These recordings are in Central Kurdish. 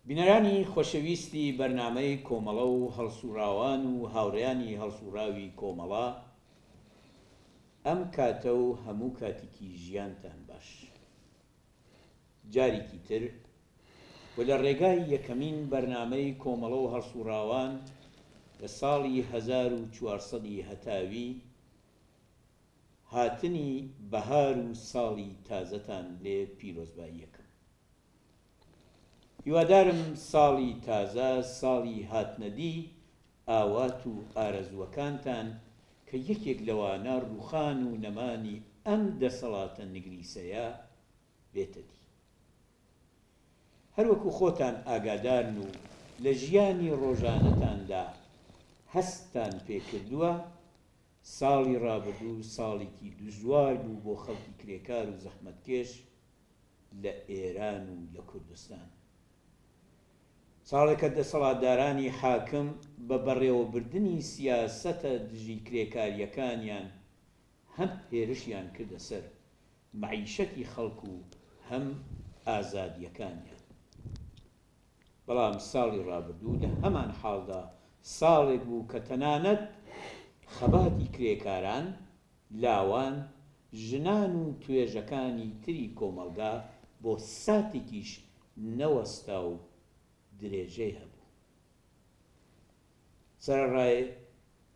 بینەرانی خۆشەویستی بەرنامەی کۆمەڵە و هەڵسوراوان و هاوڕێیانی هەڵسوراوی کۆمەڵە، ئەم کاتە و هەموو کاتێکی ژیانتان باش. جارێکی تر و لە ڕێگای یەکەمین بەرنامەی کۆمەڵە و هەڵسوراوان لە ساڵی 1400 هەتاوی هاتنی بەهار و ساڵی تازەتان لێ پیرۆزبایی یەکەم. هیوادارم ساڵی تازە، ساڵی هاتنەدی ئاوات و ئارەزووەکانتان کە یەکێک لەوانە ڕووخان و نەمانی ئەم دەسەڵاتە نگریسەیە بێتە دی. هەروەکو خۆتان ئاگادارن و لە ژیانی ڕۆژانەتاندا هەستان پێکردووە، ساڵی ڕابردوو ساڵێکی دوژوار بوو بۆ خەڵکی کرێکار و زەحمەتکێش لە ئێران و لە کوردستان. ساڵێکە دەسەڵاتدارانی حاکم بە بەڕێوەبردنی سیاسەتە دژی کرێکاریەکانیان هەم هێرشیان کردە سەر مەعیشەتی خەڵکو و هەم ئازادیەکانیان. بەڵام ساڵی ڕابردوو لە هەمان حاڵدا ساڵێک بوو کە تەنانەت خەباتی کرێکاران، لاوان، ژنان و توێژەکانی تری کۆمەلگا بۆ ساتێکیش نەوەستا و درێژەی هەبوو. سەرەڕای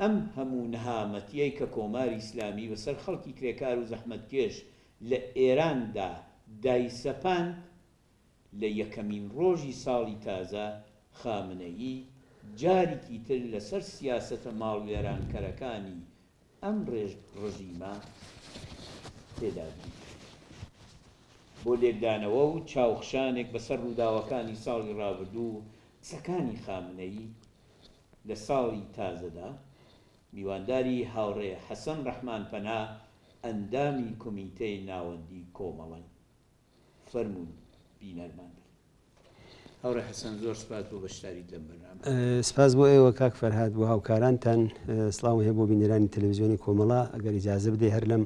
ئەم هەموو نەهامەتیەی کە کۆماری ئیسلامی بەسەر خەڵکی کرێکار و زەحمەتکێش لە ئێراندا دایسەپاند، لە یەکەمین ڕۆژی ساڵی تازە خامنەیی جارێکی تر لەسەر سیاسەتە ماڵوێرانکەرەکانی ئەم ڕژیمە تێدا بوو. بۆ لێکدانەوە و چاوخشانێک بەسەر ڕووداوەکانی ساڵی ڕابردوو قسەکانی خامنەیی لە ساڵی تازەدا، میوانداری هاوڕێ حەسەن ڕەحمانپەنا ئەندامی کۆمیتەی ناوەندی کۆمەڵەن. فەرموون بینەرمان بن. هاوڕێ حەسەن، زۆر سپاس بۆ بەشداریت لەم بەرنامە. سپاس بۆ ئێوە کاک فەرهاد، بۆ هاوکارانتان. سڵاو هەیە بۆ بینەرانی تەلەڤیزیۆنی کۆمەڵە. ئەگەر ئیجازە بدەی هەر لەم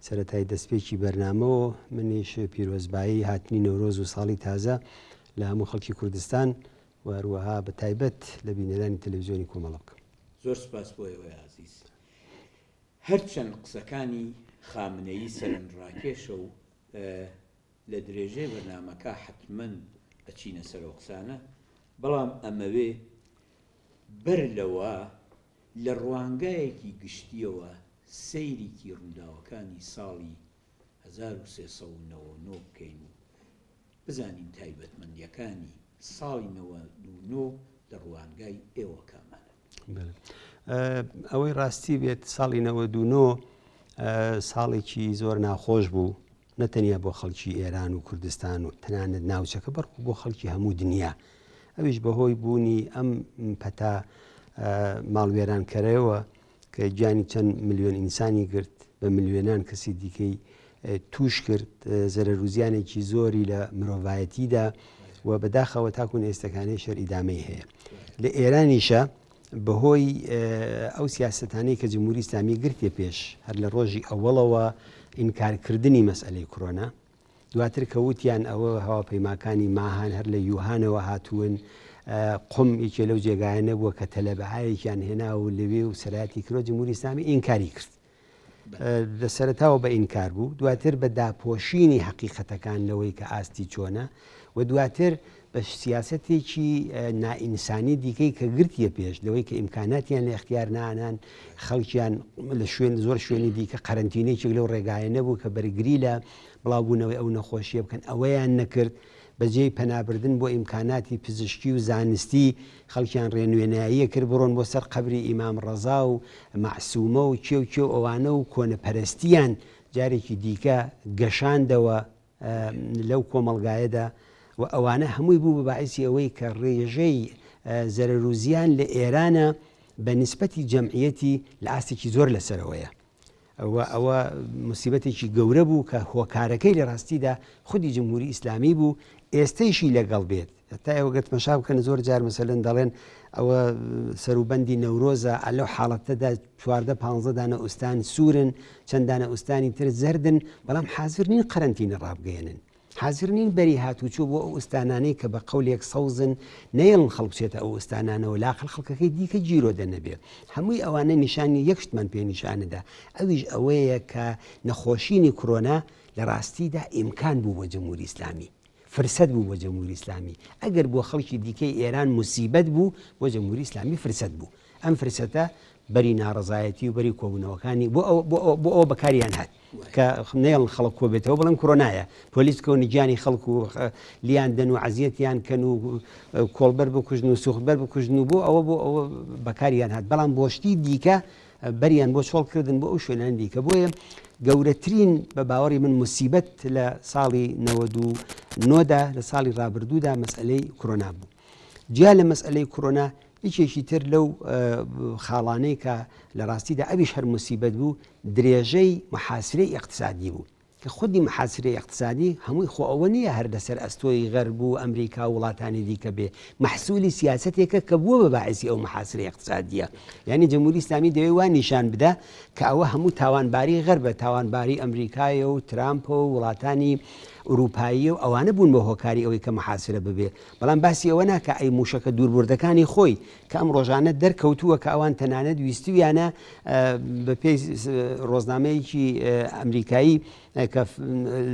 سەرەتای دەستپێکی بەرنامەوە منیش پیرۆزبایی هاتنی نەورۆز و ساڵی تازە لە هەموو خەڵکی کوردستان و هەروەها بە تایبەت لە بینەرانی تەلەڤیزیۆنی کۆمەڵە بکەم. زۆر سپاس بۆ ئێوەی عەزیز. هەرچەند قسەکانی خامنەیی سەرنجڕاکێشە و لە درێژەی بەرنامەکە حتمەن ئەچینە سەرەوە قسانە، بەڵام ئەمەوێ بەر لەوە لە ڕوانگایەکی گشتیەوە سەیرێکی ڕووداوەکانی ساڵی 1399 بکەین و بزانین تایبەتمەندیەکانی ساڵی 99 لە ڕوانگای ئێوە کامانە. ئەوەی ڕاستی بێت ساڵی 99 ساڵێکی زۆر ناخۆش بوو، نەتەنیا بۆ خەڵکی ئێران و کوردستان و تەنانەت ناوچەکە، بەڵکو بۆ خەڵکی هەموو دنیا. ئەویش بەهۆی بوونی ئەم پەتا ماڵوێرانکەرەوە کە گیانی چەند ملیۆن ئینسانی گرت، بە ملیۆنان کەسی دیکەی توش کرد، زەرەروزیانێکی زۆری لە مرۆڤایەتیدا و بەداخەوە تاکو ئێستەکانی شەر ئیدامەی هەیە. لە ئێرانیشە بەهۆی ئەو سیاسەتانەی کە جمهوری ئیسلامی گرتێ پێش، هەر لە ڕۆژی ئەوەڵەوە ئینکارکردنی مەسئلەی کۆرۆنا، دواتر کەوتیان ئەوە هەواپەیماکانی ماهان هەر لە یوهانەوە هاتوون، قم یەکێ لەو جێگایانە بووە کە تەلەبەعایەکیان هێنا و لەوێ و سەرایەتی کرۆ جمهوری ئیسلامی ئینکاری کرد. لە سەرەتاوە بە ئینکار بوو، دواتر بە داپۆشینی حەقیقەتەکان لەوەی کە ئاستی چۆنە، و دواتر بە سیاسەتێکی نائینسانی دیکەی کە گرتیە پێش لەوەی کە ئیمکاناتیان لە اختیار نانان، خەڵکیان لە زۆر شوێنی دیکە قەرەنتینەیەکی لەو ڕێگایە نەبوو کە بەرگری لە بڵاوبوونەوەی ئەو نەخۆشیە بکەن، ئەوەیان نەکرد. بەجێی پەنابردن بۆ ئیمکاناتی پزیشکی و زانستی خەڵکیان ڕێنوێناییە کرد بڕۆن بۆ سەر قەبری ئیمام ڕەزا و مەعسوومە و کێو ئەوانە و کۆنەپەرستیان جارێکی دیکە گەشاندەوە لەو کۆمەڵگایەدا، و ئەوانە هەمووی بوو بە باعیسی ئەوەی کە ڕێژەی زەرەروزیان لە ئێرانە بە نیسبەتی جەمعیەتی لە ئاستێکی زۆر لەسەرەوەیە. ئەوە موسیبەتێکی گەورە بوو کە هۆکارەکەی لە ڕاستیدا خودی جمهوری ئیسلامی بوو، ئێستەیشی لەگەڵ بێت. تا ئێوە گەتمەشا بکەن زۆر جار مەسەلەن دەڵێن ئەوە سەروبەندی نەورۆزە، لەو حاڵەتەدا 14-15 دانە ئوستان سوورن، چەند دانە ئوستانی تر زەردن، بەڵام حازر نین قەرەنتینە ڕابگەێنن. حاضر نین بەری هاتوچوو بۆ ئەو ئوستانانەی کە بە قەولێک سەوزن نەیڵن خەڵک بچێتە ئەو ئوستانانەوە لاقل خەڵکەکەی دیکە جیرۆ دەنەبێ هەمووی ئەوانە نیشانی یەک شتمان پێ نیشانەدا ئەویش ئەوەیە کە نەخۆشینی کۆرۆنا لە ڕاستیدا ئیمکان بوو بۆ جەمهوری ئیسلامی فرسەت بوو بۆ جەمهوری ئیسلامی ئەگەر بۆ خەڵکی دیکەی ئێران موسیبەت بوو بۆ جەمهوری ئیسلامی فرسەت بوو ئەم فرسەتە بەری ناڕزایەتی و بەری کۆبوونەوەکانی بۆ ئەوە بەکاریان هات کە نێڵن خەڵک کۆ بێتەوە بەڵام کۆرۆنایە پۆلیس کەونی گیانی خەڵکو و لیاندەن و عەزیەتیان کەن و کۆڵبەر بکوژن و سوختبەر بکوژن و بۆ ئەوە بەکاریان هات بەڵام بۆشتی دیکە بەریان بۆ چۆڵکردن بۆ ئەو شوێنان دیکە بۆیە گەورەترین بە باوەڕی من موسیبەت لە ساڵی 99دا لە ساڵی ڕابردوودا مەسئلەی کۆرۆنا بوو جیا لە مەسئلەی کۆرۆنا هیچێکی تر لەو خاڵانەی کە لە ڕاستیدا ئەویش هەر موسیبەت بوو درێژەی محاسرەی اقتصادی بوو کە خودی محاسرەی اقتصادی هەمووی خۆ ئەوە نییە هەر لەسەر ئەستۆی غەرب و ئەمریکا و وڵاتانی دیکە بێ مەحسوولی سیاسەتێکە کە بووە بە باعثی ئەو محاسرەی اقتصادیە یعنی جەمهوری ئیسلامی دەوێت وان نیشان بدە کە ئەوە هەموو تاوانباری غەربە تاوانباری ئەمریکایە و ترامپە و وڵاتانی ئوروپایی و ئەوانە بوون بە هۆکاری ئەوەی کە محاسرە ببێ بەڵام باسی ئەوە ناکە ئەی موشەکە دووربردەکانی خۆی کە ئەم ڕۆژانە دەرکەوتووە کە ئەوان تەنانەت ویستویانە بە پێی ڕۆژنامەیەکی ئەمریکایی کە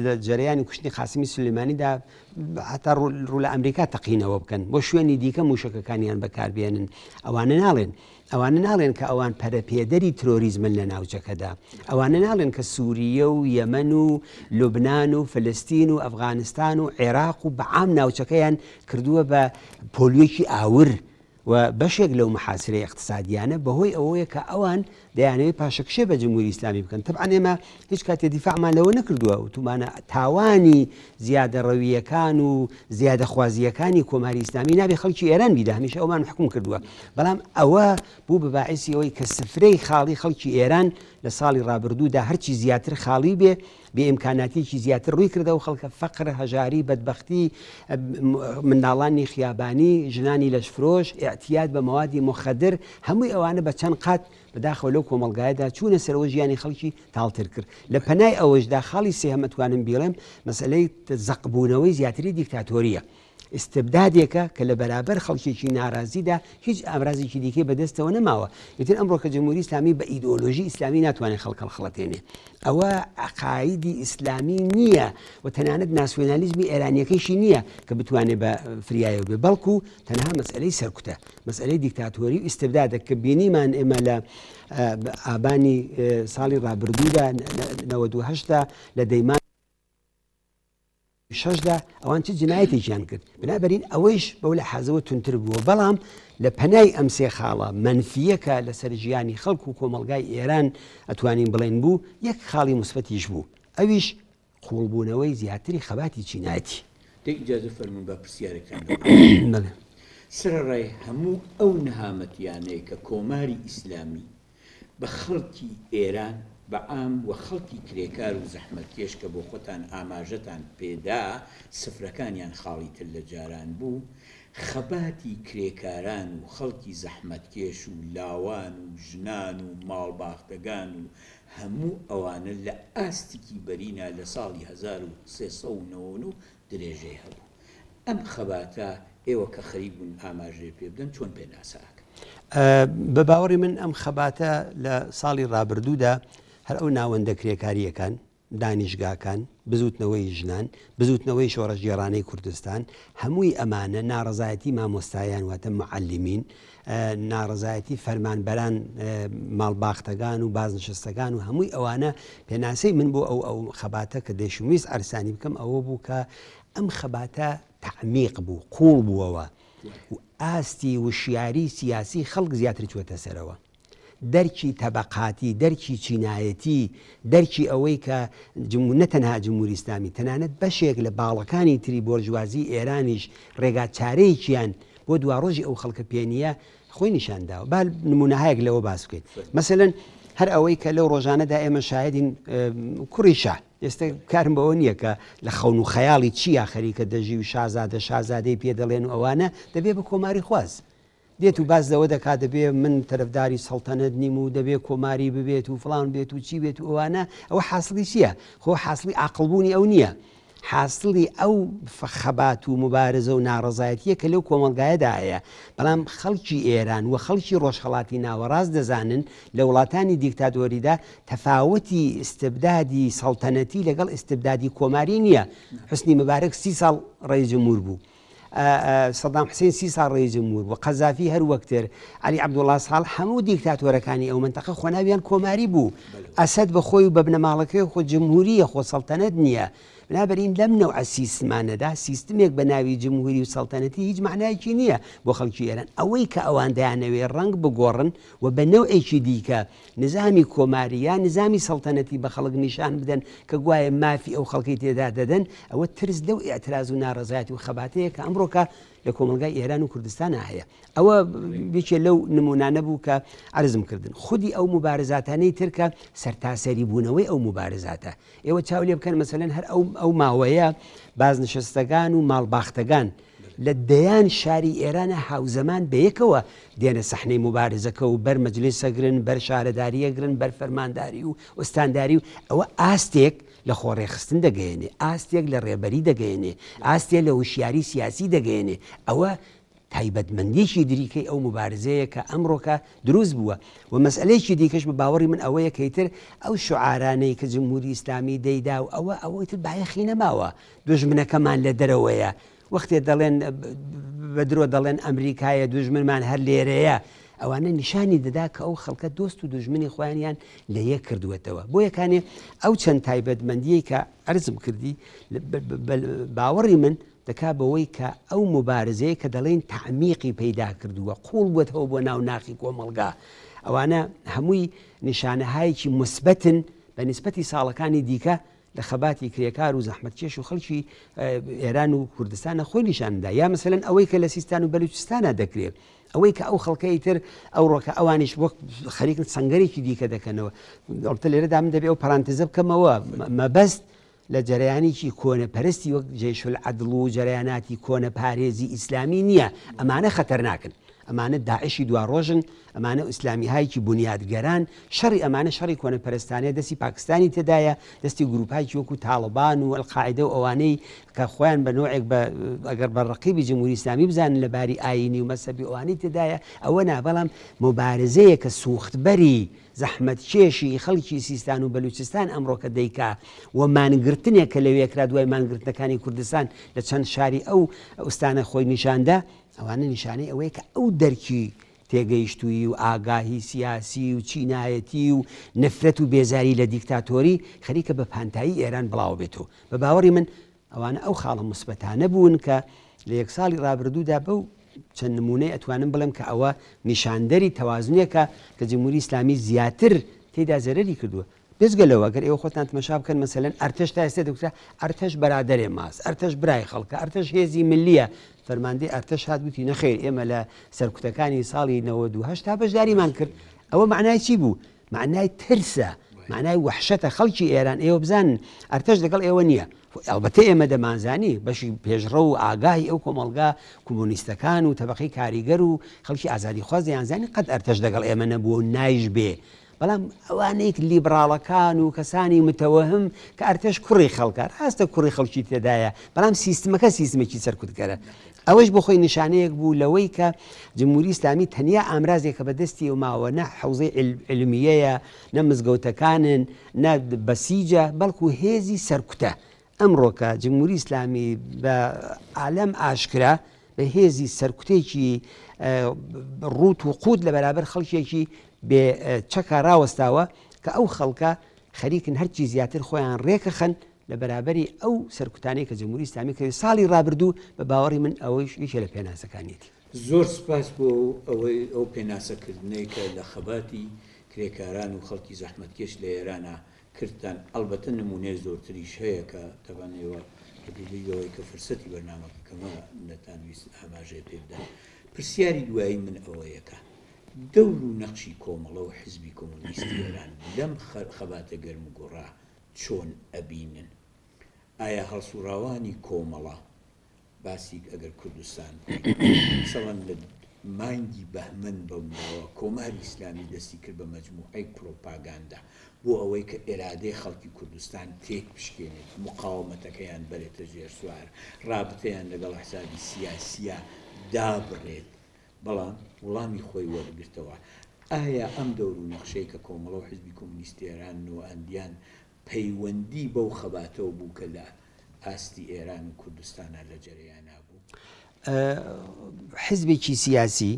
لە جەرەیانی کوشتنی قاسمی سولێمانیدا هەتا ڕوو لە ئەمریکا تەقینەوە بکەن بۆ شوێنی دیکە موشەکەکانیان بەکاربێنن ئەوانە ناڵێن کە ئەوان پەرەپێدەری ترۆریزمن لە ناوچەکەدا ئەوانە ناڵێن کە سووریە و یەمەن و لوبنان و فلستین و ئەفغانستان و عێراق و بەعام ناوچەکەیان کردووە بە پۆلیۆکی ئاور و بەشێک لەو محاسرەی اقتصادیانە بەهۆی ئەوەیە کە ئەوان دەیانەوەی پاشەکشێ بە جمهوری ئیسلامی بکەن طبعاً ئێمە هیچ کاتێ دیفاعمان لەوە نەکردووە و تومانە تاوانی زیادە ڕەویەکان و زیادە خوازیەکانی کۆماری ئیسلامی نابێ خەڵکی ئێران بیدا هەمیشە ئەومان حکوم کردووە بەڵام ئەوە بوو بە باعثی ئەوەی کە سفرەی خاڵی خەڵکی ئێران لە ساڵی ڕابردوودا هەرچی زیاتر خاڵی بێ بێ ئیمکاناتێکی زیاتر ڕووی کردە و خەڵکە فەقر هەژاری بەدبەختی منداڵانی خیابانی ژنانی لەشفرۆش ئاعتیاد بە مەوادی مخەدر هەمووی ئەوانە بە چەند قات بەداخەوە لەو کۆمەڵگایەدا چوونە سەرەوە ژیانی خەڵکی تاڵتر کرد لە پەنای ئەوەشدا خاڵی سێهەم ئەتوانم بێڵێم مەسئلەی زەقبوونەوەی زیاتری دیکتاتۆریە استبدادێکە کە لە بەرابەر خەڵکێکی ناڕازیدا هیچ ئامرازێکی دیکەی بەدەستەوە نەماوە یتر ئەمڕۆ کە جمهوری ئیسلامی بە ئیدئۆلۆژی ئیسلامی ناتوانێت خەڵکە خەڵەتێنێ ئەوە عقایدی ئیسلامی نییە و تەنانەت ناسیۆنالیزمی ئێرانیەکەیشی نییە کە بتوانێت بە فریایەوە بێ بەڵکو تەنها مەسئلەی سەرکوتە مەسئلەی دیکتاتۆری و ئیستبدادە کە بینیمان ئێمە لە ئابانی ساڵی ڕابردوودا 98دا لە دەیمان شەشدا ئەوان چ جنایەتێکیان کرد بنابەرین ئەوەیش بەو لە حەزەوە تونتر بووە بەڵام لە پەنای ئەم سێ خاڵە منفیەکە لەسەر ژیانی خەڵک و کۆمەڵگای ئێران ئەتوانین بڵێن بوو یەک خاڵی مثبەتیش بوو ئەویش قوڵبوونەوەی زیاتری خەباتی چینایەتی ئیجازە فەرمون بە پرسیارەکان سەرەڕای هەموو ئەو نەهامەتیانەیە کە کۆماری ئیسلامی بە خەڵکی ئێران بەعام و خەڵکی کرێکار و زەحمەتکێش کە بۆ خۆتان ئاماژەتان پێدا سفرەکانیان خاڵی تر لە جاران بوو خەباتی کرێکاران و خەڵکی زەحمەتکێش و لاوان و ژنان و ماڵباختەکان و هەموو ئەوانە لە ئاستێکی بەرینە لە ساڵی 1390 درێژەی هەبوو ئەم خەباتە ئێوە کە خەریبوون ئاماژێ پێ بدەن چۆن پێناساکە بە باوەڕی من ئەم خەباتە لە ساڵی ڕابردوودا هەر ئەو ناوەندە کرێکاریەکان دانیشگاکان بزوتنەوەی ژنان بزوتنەوەی شۆڕەژگێڕانەی کوردستان هەمووی ئەمانە ناڕزایەتی مامۆستایان واتە معەلیمین ناڕزایەتی فەرمانبەران ماڵباختەکان و بازنشستەکان و هەمووی ئەوانە پێناسەی من بۆ ئەو خەباتە کە دەیشویست ئەرسانی بکەم ئەوە بوو کە ئەم خەباتە تعمیق بوو قوڵ بووەوە و ئاستی وشیاری سیاسی خەڵک زیاتر چوەتە سەرەوە دەرکی تەبەقاتی دەرکی چینایەتی دەرکی ئەوەی کە نەتەنها جمهوری ئیسلامی تەنانەت بەشێک لە باڵەکانی تری بۆرژوازی ئێرانیش ڕێگا چارەیەکیان بۆ دواڕۆژی ئەو خەڵکە پێنیە خۆی نیشانداوە با نمونەهایەک لەوە باس بکەیت مەسەلەن هەر ئەوەی کە لەو ڕۆژانەدا ئێمە شاهدین کوڕی شا ئێستا کارم بەوە نییە کە لە خەون و خەیاڵی چیا خەریکە دەژی و شازادە شازادەی پێ دەڵێن و ئەوانە دەبێ بە کۆماری خواز دێت و باز دەوە دەکات دەبێ من تەرەفداری سەڵتەنەت نیم و دەبێ کۆماری ببێت و فڵان بێت و چی بێت و ئەوانە ئەوە حاصلی چییە خۆ حاصلی عاقڵبوونی ئەو نییە حاصلی ئەو خەبات و مبارزە و ناڕزایەتیە کە لەو کۆمەلگایەدا هەیە بەڵام خەڵکی ئێران و خەڵکی ڕۆژهەڵاتی ناوەڕاست دەزانن لە وڵاتانی دیکتاتۆریدا تەفاوەتی ئستبدادی سەڵتەنەتی لەگەڵ ئستبدادی کۆماری نییە. حوسنی مبارەک 30 ساڵ ڕئیس جمهور بوو، سەدام حوسێن 30 ساڵ ڕئیس جمهور بوو، قەزافی هەر وەکتر، عەلی عەبدوڵڵا ساڵح هەموو دیکتاتۆرەکانی ئەو منتەقە خۆناویان کۆماری بوو. ئەسەد بە خۆی و بە بنەماڵەکەی خۆ جمهوریە، خۆ سەڵتەنەت نییە. بنابەرین لەم نەوعە سیستمانەدا سیستمێک بە ناوی جمهوری و سەڵتەنەتی هیچ معنایەکی نییە بۆ خەڵکی ئێران. ئەوەی کە ئەوان دەیانەوێ ڕەنگ بگۆڕن و بە نەوعێکی دیکە نظامی کۆماری یا نظامی سەڵتەنەتی بە خەڵک نیشان بدەن کە گوایە مافی ئەو خەڵکی تێدا دەدەن، ئەوە ترس دە و ئێعتراز و ناڕەزایەتی و خەباتەیە کە ئەمڕۆکە لە کۆمەلگای ئێران و کوردستانە هەیە. ئەوە بێکێ لەو نمونانە بوو کە عەرزم کردن. خودی ئەو مبارزاتانەی ترکە سەرتاسەری بوونەوەی ئەو مبارزاتە. ئێوە چاو لێ بکەن مەسەلەن هەر ئەو ماوەیە بازنشستەکان و ماڵباختەکان لە دەیان شاری ئێرانە هاوزەمان بەیەکەوە دێنە سەحنەی مبارزەکە و بەر مەجلیسەگرن، بەر شارەداریەگرن، بەر فەرمانداری و ئوستانداری و ئەوە ئاستێک لە خۆڕێخستن دەگەیەنێ، ئاستێک لە ڕێبەری دەگەیەنێ، ئاستێک لە وشیاری سیاسی دەگەیەنێ. ئەوە تایبەتمەندیشی دریکەی ئەو مبارزەیە کە ئەمڕۆکە دروست بووە و مەسئلەیەکی دیکەش بە باوەڕی من ئەوەیە کەیتر ئەو شعارانەی کە جمهوری ئیسلامی دەیدا و ئەوەی تر بایەخی نەماوە، دوژمنەکەمان لە دەرەوەیە. وەختێ دەڵێن بە درۆ دەڵێن ئەمریکایە دوژمنمان هەر لێرەیە، ئەوانە نیشانی دەدا کە ئەو خەڵکە دۆست و دوژمنی خۆیانیان لە یەک کردوێتەوە. بۆ یەکانێ ئەو چەند تایبەتمەندیەی کە عەرزم کردی باوەڕی من دەکا بەوەی کە ئەو مبارزەیە کە دەڵێن تعمیقی پەیدا کردووە، قوڵ بووێتەوە بۆ ناو ناخی کۆمەڵگا، ئەوانە هەمووی نیشانەهایەکی مثبەتن بە نیسبەتی ساڵەکانی دیکە لە خەباتی کرێکار و زەحمەتکێش و خەڵکی ئێران و کوردستانە خۆی نیشاندا. یا مەسەلەن ئەوەی کە لە سیستان و بەلوچستانە دەکرێت، ئەوەی کە ئەو خەڵکەی تر ئەو ڕۆکە ئەوانیش وەک خەریکن سەنگەرێکی دیکە دەکەنەوە. ئەڵتە لێرەدا من دەبێ ئەو پەرانتزە بکەمەوە مەبەست لە جەرەیانێکی کۆنەپەرستی وەک جەیشول عەدڵ و جەرەیاناتی کۆنە پارێزی ئیسلامی نییە. ئەمانە خەتەرناکن، ئەمانە داعشی دوا ڕۆژن، ئەمانە ئیسلامی هایکی بنیادگەران، شەڕی ئەمانە شەڕی کۆنەپەرستانەیە دەستی پاکستانی تێدایە، دەستی گروپایکی وەکو تاڵبان و ئەلقاعیدە و ئەوانەی کە خۆیان بە نوعێک ئەگەر بە ڕقیبی جمهوری ئیسلامی بزانن لەباری ئاینی و مەسەبی ئەوانەی تێدایە. ئەوە نابەڵام مبارزەیە کە سوختبەری زەحمەتکێشی خەڵکی سیستان و بەلوچستان ئەمڕۆکە دەیکا و مانگرتنێک کە لەوێکرا دوای مانگرتنەکانی کوردستان لە چەند شاری ئەو ئوستانە خۆی نیشاندا، ئەوانە نیشانەی ئەوەیە کە ئەو دەرکی تێگەیشتووی و ئاگاهی سیاسی و چینایەتی و نەفرەت و بێزاری لە دیکتاتۆری خەریکە بە پانتایی ئێران بڵاو بێتەوە. بە باوەڕی من ئەوانە ئەو خاڵە مثبەتانە بوون کە لە یەک ساڵی ڕابردوودا بەو چەند نمونەی ئەتوانم بڵێم کە ئەوە نیشاندەری تەوازنێکە کە جمهوری ئیسلامی زیاتر تێدا زەرەری کردووە. بێزگەلەوە ئەگەر ئێوە خۆتان تەماشا بکەن مەسەلەن ئەرتەش تا ئێستا دەکوترا ئەرتەش بەرادەرێ ماس، ئەرتەش برای خەڵکە، ئەرتەش هێزی ملیە. فەرماندەی ئەرتەش هاتبووتی نەخێر ئێمە لە سەرکوتەکانی ساڵی 92 تا بەشداریمان کرد. ئەوە معنای چی بوو؟ معنای ترسە، معنای وحشەتە. خەڵکی ئێران ئێوە بزانن ئەرتەش لەگەڵ ئێوە نییە. ئەلبەتە ئێمە دەمانزانی بەشی پێشڕە و ئاگاهی ئەو کۆمەڵگا کۆمۆنیستەکان و تەبەقەی کاریگەر و خەڵکی ئازادی خواز دەیانزانی قەت ئەرتەش لەگەڵ ئێمە نەبووە و نایش بێ. بەڵام ئەوانەیەک لیبراڵەکان و کەسانی متەوەهم کە ئەرتەش کوڕی خەڵکە، ڕاستە کوڕی خەڵکی تێدایە، بەڵام سیستمەکە سیستمێکی سەرکوتگەرە. ئەوەش بۆ خۆی نیشانەیەک بوو لەوەی کە جمهوری ئیسلامی تەنیا ئامرازێکە بەدەستی و ماوە نە حەوزەی علمیەیە، نە مزگەوتەکانن، نە بەسیجە، بەڵکو هێزی سەرکوتە. ئەمڕۆکە جمهوری ئیسلامی بە عالەم ئاشکرا بە هێزی سەرکوتێکی ڕوت و قووت لە بەرابەر خەڵکێکی بێ چەکە ڕاوەستاوە کە ئەو خەڵکە خەریکن هەرچی زیاتر خۆیان ڕێکەخەن لە بەرابەری ئەو سەرکوتانەی کە جمهوری ئیسلامی کردی ساڵی ڕابردوو. بە باوەڕی من ئەوەیش یەکێ لە پێناسەکانیەتی. زۆر سپاس بۆ ئەوەی ئەو پێناسەکردنەی کە لە خەباتی کرێکاران و خەڵکی زەحمەتکێش لە ئێرانە کردتان. ئەلبەتە نمونەی زۆرتریش هەیە کە تەوانەوە بەدلیەوەی کە فرسەتی بەرنامەکەمە نەتانویست ئاماژێ پێ بدەن. پرسیاری دوایی من ئەوەیەکە دەور و نەقشی کۆمەڵە و حزبی کۆمۆنیستی ئێران لەم خەباتە گەرم و گۆڕا چۆن ئەبینن؟ ئایا هەڵسوڕاوانی کۆمەڵە باسی ئەگەر کوردستان سەڵەن لە مانگی بەهمەن بەمەوە کۆماری ئیسلامی دەستی کرد بە مەجموعەی پرۆپاگاندا بۆ ئەوەی کە ئێرادەی خەڵکی کوردستان تێک بشکێنێت مقاومەتەکەیان بەرێتە ژێر سوار ڕابطەیان لەگەڵ حسابی سیاسیە دابڕێت بەڵام وەڵامی خۆی وەرگرتەوە. ئایا ئەم دەور و نەخشەی کە کۆمەڵە و حیزبی کۆمونیستی ئێران و ئەندیان پەیوەندی بەو خەباتەوە بوو کە لە ئاستی ئێران و کوردستانە لە جەریانە بوو؟ حیزبێکی سیاسی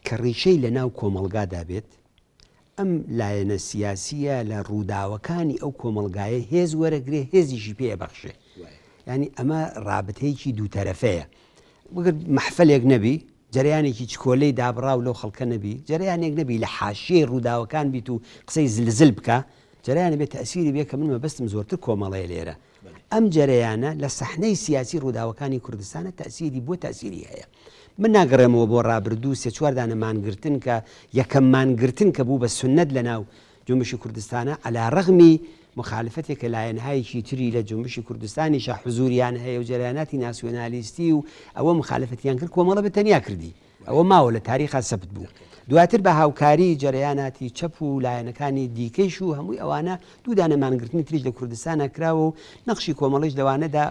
کە ڕیشەی لە ناو کۆمەڵگادا بێت، ئەم لایەنە سیاسیە لە ڕووداوەکانی ئەو کۆمەڵگایە هێز وەرەگرێ هێزیشی پێبەخشێ. ینی ئەمە ڕابطەیەکی دووتەرەفەیە. وەگەر محفلێک نەبی، جەریانێکی چکۆلەی دابڕاو لەو خەڵکە نەبی، جەریانێک نەبی لە حاشیەی ڕووداوەکان بیت و قسەی زلزل بکە، جەریانە بێت تەسیری بێ کە من مەبەستم زۆرتر کۆمەڵەیە لێرە. ئەم جەریانە لە سەحنەی سیاسی ڕووداوەکانی کوردستانە تەسیری بۆ تەسیری هەیە. من ناگەڕێمەوە بۆ ڕابردوو سێ چوار دانە مانگرتن کە یەکەم مانگرتن کە بوو بە سنەت لە ناو جنبشی کوردستانە عەلا ڕەغمی مخالفەتێکە لایەنهایەکی تری لە جنبشی کوردستانیشە حزوریان هەیە و جەریاناتی ناسیۆنالیستی و ئەوە مخالفەتیان کرد، کۆمەڵە بەتەنیا کردی. ئەوە ماوە لە تاریخا سەبت بوو. دواتر بە هاوکاری جەریاناتی چەپ و لایەنەکانی دیکەیش و هەمووی ئەوانە دوو دانە مانگرتنی تریش لە کوردستانە کراوە و نەخشی کۆمەڵیش لەوانەدا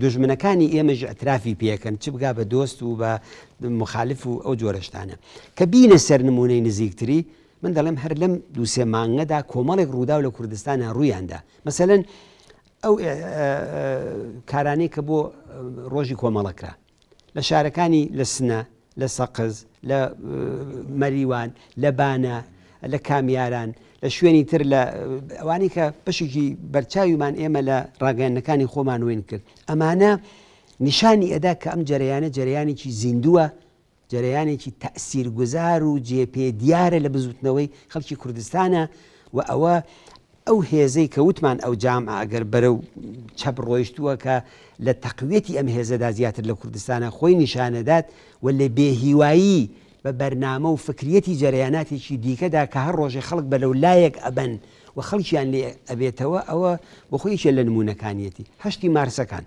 دژمنەکانی ئێمەش ئەترافی پێکەن، چ بگا بە دۆست و بە مخالف و ئەو جۆرەشتانە کە بینە سەر نمونەی نزیکتری. من دەڵێم هەر لەم دووسێ مانگەدا کۆمەڵێک ڕوودا و لە کوردستانە ڕوویاندا. مەسەلەن ئەو کارانەی کە بۆ ڕۆژی کۆمەڵەکرا لە شارەکانی لە سنە، لە سەقز، لە مەریوان، لە بانە، لە کامیاران، لە شوێنی تر لە ئەوانی کە بەشێکی بەرچاویمان ئێمە لە ڕاگەیاندنەکانی خۆمان وێن کرد. ئەمانە نیشانی ئەدا کە ئەم جەرەیانە جەرەیانێکی زیندووە، جەرەیانێکی تەئسیرگوزار و جێپێ دیارە لە بزوتنەوەی خەڵکی کوردستانە و ئەو هێزەی کە وتمان ئەو جامعە ئەگەر بەرەو چەپ ڕۆیشتووە کە لە تەقویەتی ئەم هێزەدا زیاتر لە کوردستانە خۆی نیشانەدات و لە بێهیوایی بە بەرنامە و فکریەتی جەرەیاناتێکی دیکەدا کە هەر ڕۆژێ خەڵک بەلەو لایەک ئەبەن و خەڵکیان لێ ئەبێتەوە، ئەوە بۆ خۆیشە لە نمونونەکانیەتی. هەشتی مارسەکان،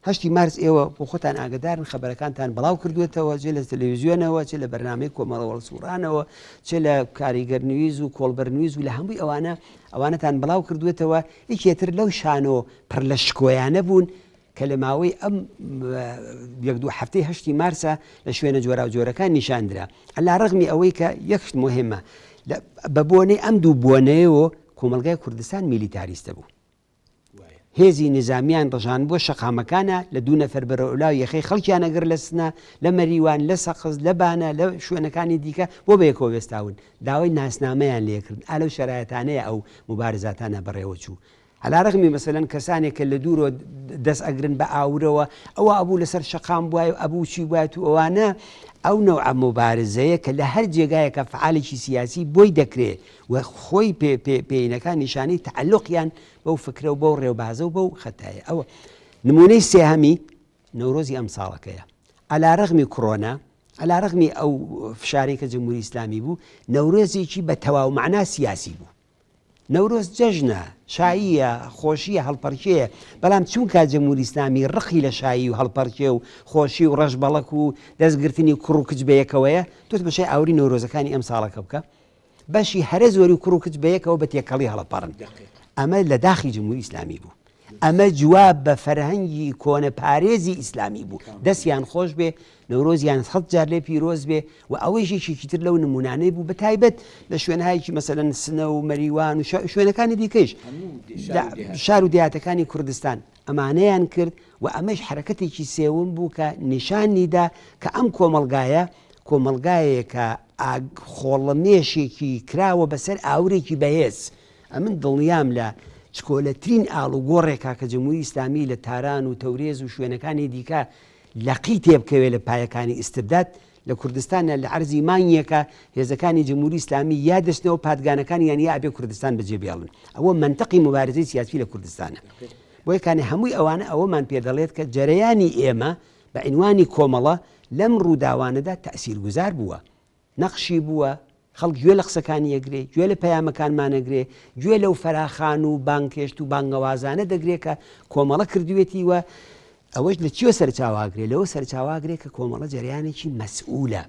هەشتی مارس ئێوە بۆ خۆتان ئاگدارن، خەبەرەکانتان بڵاو کردوێتەوە، جێ لە تەلەڤیزیۆنەوە، چێ لە بەرنامەی کۆمەڵە سوورانەوە، چێ لە کاریگەرنویز و کۆڵبەرنویز و لە هەمووی ئەوانەتان بڵاو کردوێتەوە. یەکێتر لەو شانۆ پڕ لە شکۆیانە بوون کە لە ماوەی ئەم یەک دوو هەفتەی هەشتی مارسە لە شوێنە جۆرا و جۆرەکان نیشاندرا. عەلا ڕەغمی ئەوەی کە یەکشت مهمە بە بۆنەی ئەم دوو بۆنەیەوە کۆمەلگای کوردستان میلیتاریستە بوو. هێزی نظامیان ڕژان بۆ شەقامەکانە لە دوو نەفەر بەرەولاو یەخەی خەڵکیان ئەگەر لە سنە، لە مەریوان، لە سەقز، لە بانە، لە شوێنەکانی دیکە بۆ بەیەکەوە وێستاون، داوای ناسنامەیان لێکردن. ئالەو شەرایەتانەیە ئەو مبارزاتانە بەڕێوە چوو. عەلا ڕەغمی مەسەلەن کەسانێک کە لە دوورۆ دەست ئەگرن بە ئاورەوە، ئەوە ئەبوو لەسەر شەقام بووایە و ئەبوو چی بوایەت و ئەوانە ئەو نەوع مبارزەیە کە لە هەر جێگایەکە فعالێکی سیاسی بۆی دەکرێت و خۆی پێینەکان نیشانی تعلقیان بەو فکرە و بەو ڕێوبازە و بەو خەتایە. ئەوە نمونەی سێهەمی نەورۆزی ئەم ساڵەکەیە. عەلا ڕەغمی کۆڕۆنا، عەلا ڕەغمی ئەو فشارێک کە جمهوری ئیسلامی بوو، نەورۆزێکی بە تەواو مەعنا سیاسی بوو. نەورۆز جەژنە، شاییە، خۆشیە، هەڵپەرکێیە، بەڵام چونکە جمهوری ئیسلامی ڕقی لە شایی و هەڵپەرکێ و خۆشی و ڕەشبەڵەک و دەستگرتنی کوڕ و کچ بەیەکەوەیە، تۆ بەشای ئاوری نەورۆزەکانی ئەم ساڵەکە بکە، بەشی هەرە زۆری کوڕ و کچ بەیەکەوە بە تێکەڵی هەڵەپەڕن. ئەمە لە داخی جمهوری ئیسلامی بوو. ئەمە جواب بە فەرهەنگی کۆنە پارێزی ئیسلامی بوو. دەستیان خۆش بێ، نەورۆزیان 100 جار لێ پیرۆز بێ و ئەوەیشێکی تر لەو نمونانەی بوو، بە تایبەت لە شوێنهایەکی مەسەلەن سنە و مەریوان و شوێنەکانی دیکەش شار و دیاتەکانی کوردستان ئەمانەیان کرد و ئەمەش حرەکەتێکی سێوم بوو کە نیشانیدا کە ئەم کۆمەلگایە کە خۆڵەمێشێکی کراوە بەسەر ئاورێکی بەهێز. ئەمن دڵنیام لە چکۆلەترین ئاڵوگۆڕێکا کە جمهوری ئیسلامی لە تاران و تەورێز و شوێنەکانی دیکە لەقی تێبکەوێت لە پایەکانی ئیستبداد لە کوردستانە لە عەرزی مانگێکە هێزەکانی جمهوری ئیسلامی یا دەستنەوە پادگانەکانی یان یا ئەبێ کوردستان بەجێبێڵن. ئەوە منتەقی مبارزەی سیاسی لە کوردستانە. بۆ یەکانێ هەمووی ئەوانە ئەوەمان پێدەڵێت کە جەرەیانی ئێمە بە عنوانی کۆمەڵە لەم ڕووداوانەدا تەئسیرگوزار بووە، نەقشی بووە، خەڵک گوێ لە قسەکانی ئەگرێ، گوێ لە پەیامەکانمانەگرێ، گوێ لەو فەراخان و بانکێشت و بانگەوازانە دەگرێت کە کۆمەڵە کردوێتی وە. ئەوەش لە چیوە سەرچاواگرێ؟ لەوە سەرچاواگرێ کە کۆمەڵە جەریانێکی مەسئولە،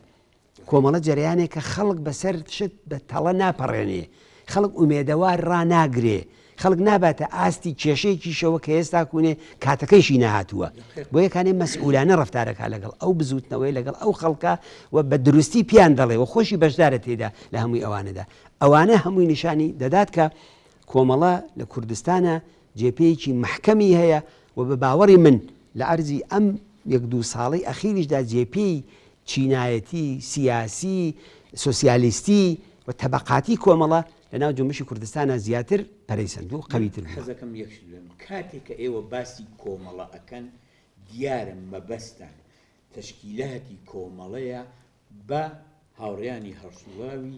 کۆمەڵە جەریانێک کە خەڵک بەسەر شت بە تەڵە ناپەڕێنێ، خەڵک ئومێدەوار ڕناگرێ خەڵک ناباتە ئاستی کێشەیەکیشەوە کە ئێستا کوێ کاتەکەیشی نهاتووە بۆ یەکانێ مەسئولانە ڕفتارەکە لەگەڵ ئەو بزوتنەوەی لەگەڵ ئەو خەڵکە و بە دروستی پیان دەڵێ و خۆشی بەشدارە تێدا لە هەمووی ئەوانەدا ئەوانە هەمووی نیشانی دەدات کە کۆمەڵە لە کوردستانە جێپەیەکی محکەمی هەیە و بە باوەڕی من لە ئەرزی ئەم 1-2 ساڵی ئەخیریشدا جێپەی چینایەتی سیاسی سۆسیالیستی و تەبەقاتی کۆمەڵە لەناو جۆمشی کوردستانە زیاتر پەرەیسەند و قەویتر حەزەکەم یەکش کاتێک کە ئێوە باسی کۆمەڵە ئەکەن دیارە مەبەستان تەشکیلاتی کۆمەڵەیە بە هاوڕێیانی هەرسوواوی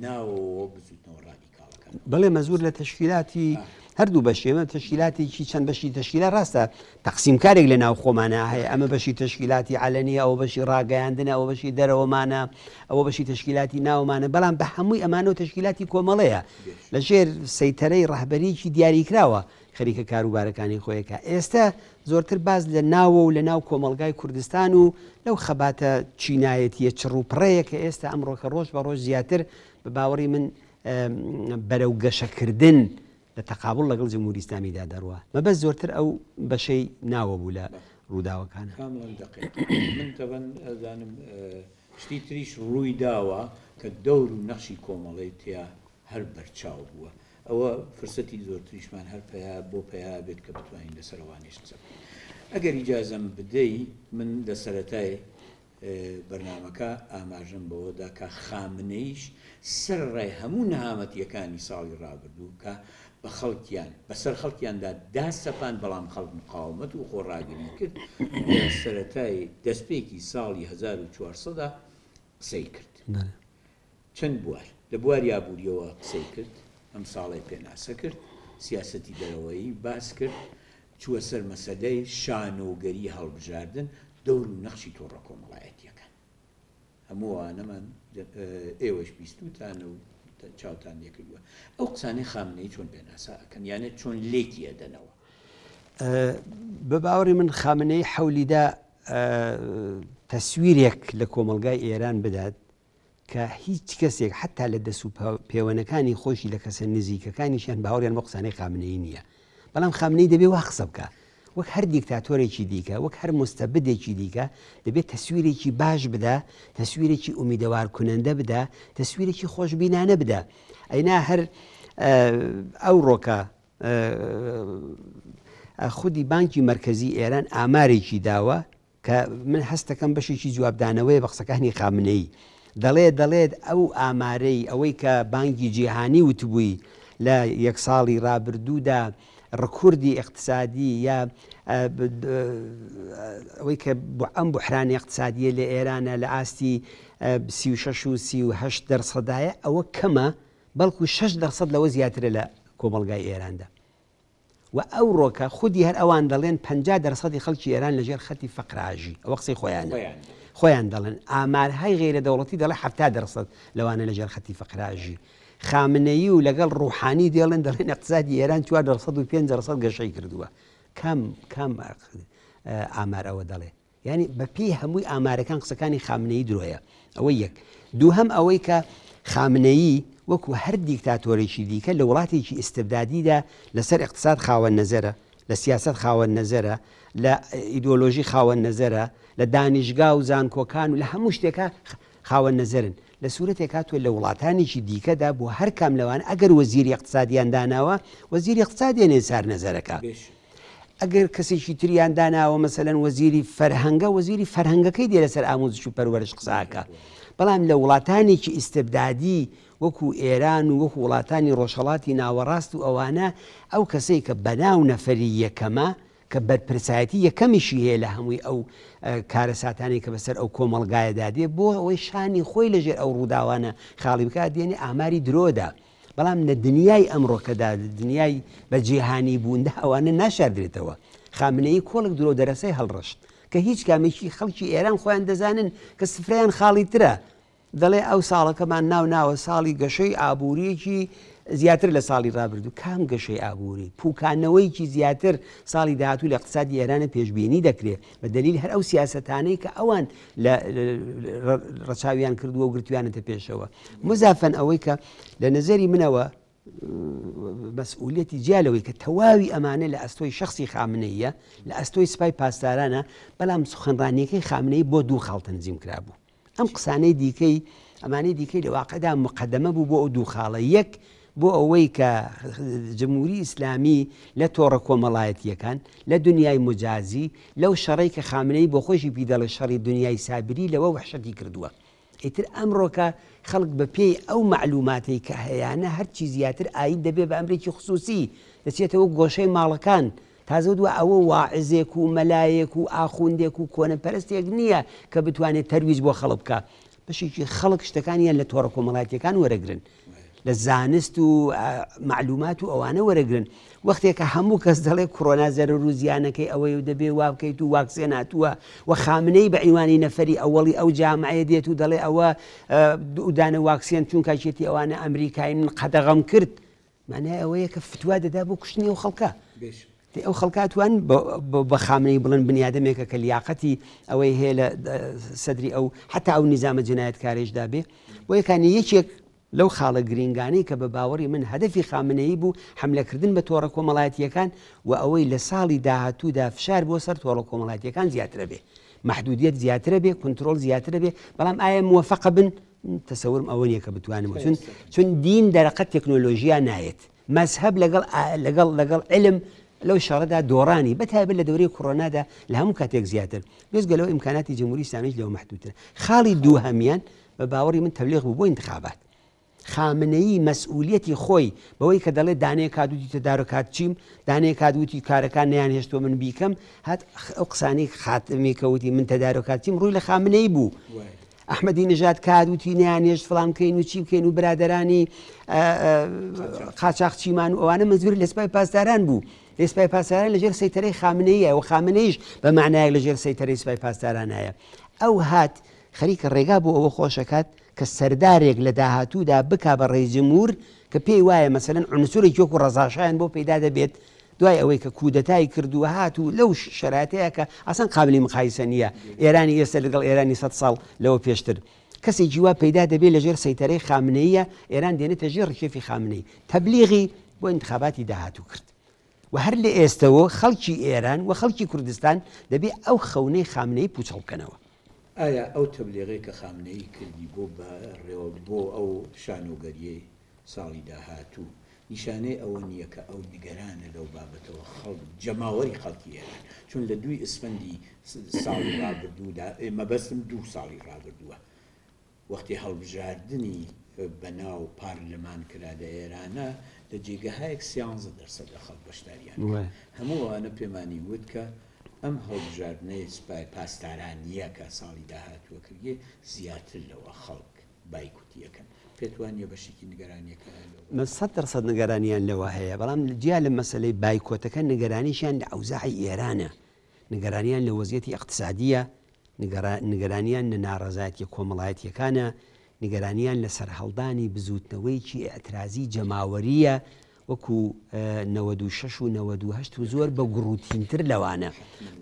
ناوەوە بزوتنەوە ڕادیکاڵەکان بەڵێ مەزور لە تەشکیلاتی هەردوو بەشێمە تەشکیلاتێکی چەند بەشی تەشکیلات ڕاستە تەقسیمکارێک لە ناو خۆمانە هەیە ئەمە بەشی تەشکیلاتی علەنیە ئەوە بەشی ڕاگەیاندنە ئەوە بەشی دەرەوەمانە ئەوە بەشی تەشکیلاتی ناومانە بەڵام بە هەمووی ئەمانە و تەشکیلاتی کۆمەڵەیە لەژێر سەیتەرەی ڕەهبەریکی دیاریکراوە خەریکە کاروبارەکانی خۆیەکە ئێستا زۆرتر باز لە ناوە و لە ناو کۆمەلگای کوردستان و لەو خەباتە چینایەتیە چڕوپڕەیە کە ئێستا ئەمڕۆکە ڕۆژ بە ڕۆژ زیاتر بە باوەڕی من بەرەو گەشەکردن لە تەقابڵ لەگەڵ جمهوری ئیسلامیدا دەڕوە مەبەست زۆرتر ئەو بەشەی ناوە بوو لە ڕووداوەکانە من تەبەن ئەزانم شتی تریش ڕووی داوە کە دەور و نەخشی کۆمەڵی تیا هەر بەرچاو بووە ئەوە فرسەتی زۆرتریشمان هەر پیا بۆ پیا بێت کە بتوانین لەسەرەوانیش قسە ئەگەر ئیجازەم بدەی من لە سەرەتای بەرنامەکە ئاماژەم بەوەدا کە خامنەیش سەرڕای هەموو نەهامەتیەکانی ساڵی ڕابردوو کە بە خەڵکیان بەسەر خەڵکیاندا داسەپان بەڵام خەڵک مقاومەت و خۆڕاگری کرد لە سەرەتای دەستپێکی ساڵی 1400دا قسەی کرد چەند بوار لە بوار یابووریەوە قسەی کرد ئەم ساڵی پێناسە کرد سیاسەتی دەرەوەیی باس کرد چووە سەر مەسەلەی شانۆگەری هەڵبژاردن دەور و نەخشی تۆڕە کۆمەڵایەتیەکان هەمووانەمان ئێوەش بیستوتانە و چاوتان لێکردووە ئەو قسانەی خامنەی چۆن پێناسا ئەکەن یانە چۆن لێکی ئەدەنەوە بە باوەڕی من خامنەی حەولیدا تەسویرێک لە کۆمەلگای ئێران بدات کە هیچ کەسێک حتا لە دەست و پەیوەنەکانی خۆشی لە کەسە نزیکەکانیشیان باوەڕیان بە قسانەی خامنەی نییە بەڵام خامنەی دەبێ وا قسە بکە وەک هەر دیکتاتۆرێکی دیکە وەک هەر مستەبدێکی دیکە دەبێت تەسویرێکی باش بدا تەسویرێکی ئومیدەوار کنەندە بدا تەسویرێکی خۆشبینانە بدا ئەینا هەر ئەو ڕۆکە خودی بانکی مرکزی ئێران ئامارێکی داوە کە من هەستەکەم بەشێکی جوابدانەوەی بە قسەکانی خامنەی دەڵێت ئەو ئامارەی ئەوەی کە بانکی جیهانی وتبووی لە یەک ساڵی ڕابردوودا ڕکوردی اقتصادی یا ئەوەی کە ئەم بحرانی اقتصادیە لە ئێرانە لە ئاستی 36 و 38% ئەوە کەمە بەڵکو 6% لەوە زیاترە لە کۆمەلگای ئێراندا و ئەو ڕۆکە خودی هەر ئەوان دەڵێن 50% خەڵکی ئێران لەژێر خەتی فەقراژی ئەوە قسەی خۆیان دەڵێن ئامارهای غیرە دەوڵەتی دەڵێ 70% لەوانە لەژێر خەتی فەقراژی خامنەیی و لەگەڵ ڕوحانی دەڵێن اقتصادی ئێران 4% گەشەی کردووە کام ئامار ئەوە دەڵێ یعنی بەپێی هەمووی ئامارەکان قسەکانی خامنەیی درۆیە ئەوە یەک دووهەم ئەوەی کە خامنەیی وەکو هەر دیکتاتۆرێکی دیکە لە وڵاتێکی ئیستبدادیدا لەسەر اقتصاد خاوەن نەزەرە لە سیاست خاوەن نەزەرە لە ئیدۆلۆژی خاوەن نەزەرە لە دانیشگا و زانکۆکان و لە هەموو شتێکە خاوەن نەزەرن لە سوورەتێکا تۆ لە وڵاتانێکی دیکەدا بۆ هەر کام لەوان ئەگەر وەزیری اقتصادیان داناوە وەزیری اقتصادیان ێسار نەزەرەکە ئەگەر کەسێکی تریان داناوە مەسەلەن وەزیری فەرهەنگە وەزیری فەرهەنگەکەی دێ لەسەر ئامۆزش و پەروەرش قساکە بەڵام لە وڵاتانێکی ئیستبدادی وەکو ئێران و وەکو وڵاتانی ڕۆژهەڵاتی ناوەڕاست و ئەوانە ئەو کەسەی کە بەناو نەفەری یەکەمە کە بەرپرسایەتی یەکەمیشی هەیە لە هەمووی ئەو کارەساتانی کە بەسەر ئەو کۆمەڵگایەدا دێ بۆ ئەوەی شانی خۆی لەژێر ئەو ڕووداوانە خاڵی بکات دێنێ ئاماری درۆدا بەڵام لە دنیای ئەمڕۆکەدا دنیای بەجیهانی بووندا ئەوانە ناشاردرێتەوە خامنەیی کۆڵک درۆ دەرەسەی هەڵڕشت کە هیچ کامێکی خەڵکی ئێران خۆیان دەزانن کە سفرەیان خاڵی ترە دەڵێ ئەو ساڵەکەمان ناوە ساڵی گەشەی ئابوووریەکی زیاتر لە ساڵی ڕابردوو کام گەشەی ئابووری پوکانەوەیکی زیاتر ساڵی داهاتوو لە اقتصادی ئێرانە پێشبینی دەکرێت بە دلیل هەر ئەو سیاسەتانەی کە ئەوان لە ڕەچاویان کردووە و گرتویانەتە پێشەوە مزافەن ئەوەی کە لە نەزەری منەوە مەسئولیەتی جیالەوەی کە تەواوی ئەمانە لە ئەستۆی شخصی خامنەیە لە ئەستۆی سوپای پاسدارانە بەڵام سخنڕانیەکەی خامنەی بۆ دوو خاڵ تەنزیم کرابوو ئەم قسانەی دیکەی ئەمانەی دیکەی لە واقعدا مقدمە بوو بۆ ئەو دوو خاڵە یەک بۆ ئەوەی کە جمهوری ئیسلامی لە تۆڕە کۆمەڵایەتیەکان لە دنیای مجازی لەو شەڕی کە خامنەی بۆ خۆشی پیدەڵی شەڕی دنیای سابری لەوە وحشەتی کردووە ئیتر ئەمڕۆکە خەڵک بە پێی ئەو معلوماتی کە هەیەە هەرچی زیاتر ئاید دەبێ بە ئەمریکی خصوصی دەچێتەوە گۆشەی ماڵەکان تازە دووە ئەوە واعزێک و مەلایەک و ئاخوندێک و کۆنەپەرستێک نییە کە بتوانێت تەرویج بۆ خەڵک بکە بەشێکی خەڵک شتەکانیان لە تۆڕە کۆمەڵایەتیەکان وەرەگرن لە زانست و معلومات و ئەوانە وەرەگرن وەختێکە هەموو کەس دەڵێ کۆڕۆنا زەرەر و زیانەکەی ئەوەی و دەبێ وا بکەیت و واکسێن هاتووە و خامنەی بە عیوانی نەفەری ئەوەڵی ئەو جامعەیە دێت و دەڵێ ئەوە دانە واکسێن چونکەچێتی ئەوانە ئەمریکای من قەدەغەم کرد معنای ئەوەیە کە فتوا دەدا بۆ کوشتنی ئەو خەڵکە ئەو خەڵکاتوان بە خامنەی بڵن بنیادەمێکە کە لیاقەتی ئەوەی هەیە لە سەدری ئەو حتا ئەو نیزامە جنایەتکارێشدا بێ بۆ یەکانی یەکێک لەو خاڵە گرنگانەی کە بە باوەڕی من هەدەفی خامنەیی بوو حملەکردن بە تۆڕە کۆمەڵایەتیەکان و ئەوەی لە ساڵی داهاتوودا فشار بۆ سەر تۆڕە کۆمەڵایەتیەکان زیاترە بێ محدودیت زیاترە بێ کنترۆل زیاترە بێ بەڵام ئایا موفقە بن تەسەورم ئەوە نییە کە بتوانم چون دین دەرەقەت تەکنۆلۆژیا نایێت مەزهەب لەگەڵ علم لەو شەڕەدا دۆڕانی بەتایبەت لە دەورەی کۆڕۆنادا لە هەموو کاتێک زیاتر بێزگەلەوە ئیمکاناتی جمهوری ئیسلامیش لەوە محدودترە خاڵی دووهەمیان بە باوەڕی من تەبلیغ بوو بۆ ئینتخابات خامنەیی مەسئولیەتی خۆی بەوەی کە دەڵێ دانەیە کادوتی تەدارکات چیم دانەیە کادوتی کارەکان نیان هێشتۆ من بیکەم هات ئەو قسانی خاتمی کەوتی من تەدارکات چیم ڕووی لە خامنەی بوو ئەحمەدی نژاد کادوتی نیان هێشت فڵان بکەین و چی بکەین و برادەرانی قاچاق چیمان و ئەوانە مەزوری لە سوپای پاسداران بوو سوپای پاسداران لەژێر سەیتەرەی خامنەیە و خامنەیش بە معنایەک لەژێر سەیتەرەی سوپای پاسدارانایە ئەو هات خەریکە ڕێگا بۆ ئەوە خۆشەکات کە سەردارێک لە داهاتوودا بک بە ڕێی جمهور کە پێی وایە مەسەلەن عنسوری وەکو ڕەزاشایان بۆ پەیدا دەبێت دوای ئەوەی کە کودەتای کردووە هات و لەو شەراتەیە کە ئاسان قابلی مقایسە نییە ئێرانی ئێستا لەگەڵ ئێرانی 100 ساڵ لەوە پێشتر کەسێکی وا پەیدا دەبێت لەژێر سەیتەرەی خامنەیە ئێران دێنێتە ژێر ڕکێفی خامنەی تەبلیغی بۆ انتخاباتی داهاتوو کرد و هەر لە ئێستەوە خەڵکی ئێران و خەڵکی کوردستان دەبێت ئەو خەونەی خامنەی پوچەڵ بکەنەوە ئایا ئەو تەبلیغی کە خامنەی کردی بۆ بۆ ئەو شانۆگەریەی ساڵی داهاتوو نیشانەی ئەوە نییە کە ئەو نیگەرانە لەو بابەتەوە خەڵک جەماوەری خەڵکی ئێران چون لە دوی ئسفەندی ساڵی ڕابردوودا مەبەستم 2 ساڵی ڕابردووە وەختی هەڵبژاردننی بەناو پارلەمان کرا لە ئێرانە لە جێگەهایەک 13% لە خەڵک بەشداریان هەموو ئەوانە پێمانی وت کە ئەم هەڵبژاردنەی سوپای پاسدارانیە کە ساڵی داهاتووە کردێ زیاتر لەوە خەڵک بایکوتیەکەن پێتوانیە بەشێکی نیگەرانیەکە 100% نیگەرانیان لەوە هەیە بەڵام جیا لە مەسلەی بایکۆتەکە نیگەرانیشیان لە ئەوزاعی ئێرانە نیگەرانیان لە وەزیەتی اقتصادیە نیگەرانیان لە ناڕەزایەتی کۆمەڵایەتیەکانە نیگەرانیان لە سەرهەڵدانی بزوتنەوەیکی ئەترازی جەماوەریە وەکو 96 و 98 و زۆر بە گڕوتینتر لەوانە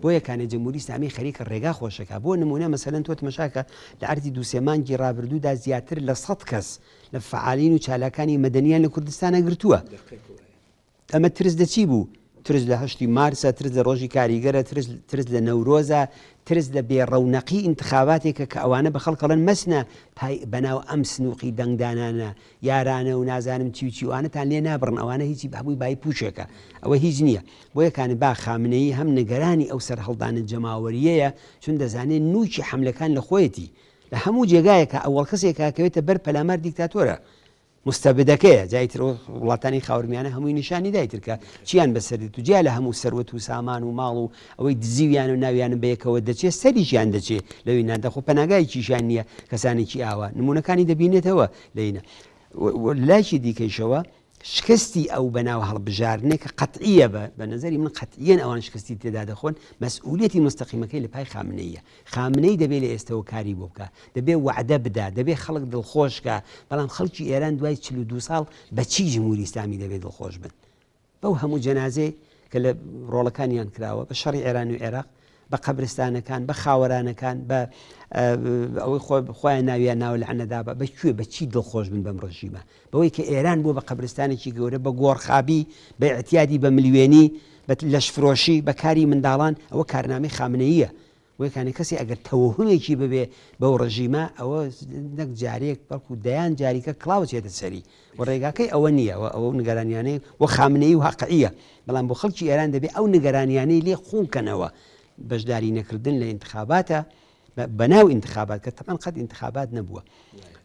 بۆ یەکانە جمهوری ئیسلامی خەریکە ڕێگا خۆشەکە بۆ نمونە مەسەلەن تۆ تماشاکە لە ئەردی دووسێ مانگی ڕابردوودا زیاتر لە 100 کەس لە فعالین و چالاکانی مەدەنیان لە کوردستانە گرتووە ئەمە ترس دەچی بوو ترس لە 8 مارسە ترس لە ڕۆژی کاریگەرە ترس لە نەورۆزە ترس لە بێڕەونەقی انتخاباتێکە کە ئەوانە بە خەڵکەڵەن مەسنە بەناو ئەم سنووقی دەنگدانانە یارانە و نازانم چیوانتان لێ نابڕن ئەوانە هیچی بەبووی بای پوچێکە ئەوە هیچ نییە بۆ یەکانە با خامنەیی هەم نگەرانی ئەو سەرهەڵدانە جەماوەریەیە چون دەزانێت نوچی حملەکان لە خۆیەتی لە هەموو جێگایەکە ئەوەڵ کەسێکە کەوێتە بەر پەلامار دیکتاتۆرە مستەبدەکەیە جایتر وڵاتانی خاورمیانە هەمووی نیشانی دایتر کە چیان بەسەری تو جیا لە هەموو سەروەت و سامان و ماڵ و ئەوەی دزیویان و ناویانە بەیەکەوە دەچێت سەریشیان دەچێت لەوی نادەخۆ پەناگایکیشان نییە کەسانێکی ئاوا نمونونەکانی دەبینێتەوە لەینە لاشی دیکەیشەوە شکستی ئەو بەناو هەڵبژارنێکە قەتعیە بە نظری من قەتعیەن ئەوان شکستی تێدا دەخۆن مەسئولیەتی مستەقیمەکەی لە پای خامنەیە خامنەی دەبێت لە ئێستەوە کاری بۆ بکە دەبێت وعدە بدا دەبێت خەڵک دڵخۆشکە بەڵام خەڵکی ئێران دوای 42 ساڵ بەچی جمهوری ئیسلامی دەبێت دڵخۆش بن بەو هەموو جەنازەی کە لە ڕۆڵەکانیان کراوە بە شەڕی ئێران و عێراق بە قەبرستانەکان بە خاوەرانەکان بە ئەوەی خۆیان ناویان ناوە لە عەنەدا بەکوێ بەچی دڵخۆش بن بەم ڕژیمە بەوەی کە ئێران بووە بە قەبرستانێکی گەورە بە گۆڕخابی بە ئەتیادی بە ملیوێنی لەشفرۆشی بە کاری منداڵان ئەوە کارنامەی خامنەییە وەکانی کەسی ئەگەر تەوهمێکی ببێ بەو ڕژیمە ئەوە نەک جارێک بەڵکو دەیان جاریکە کڵاوچێتە سەری و ڕێگاکەی ئەوە نییە ئەوە نیگەرانیانەی وە خامنەیی و حەقیە بەڵام بۆ خەڵکی ئێران دەبێت ئەو نیگەرانیانەی لێ خۆکەنەوە بەشداری نەکردن لە ئینتخاباتە بەناو ئینتخابات کە تەمان قەت ئینتخابات نەبووە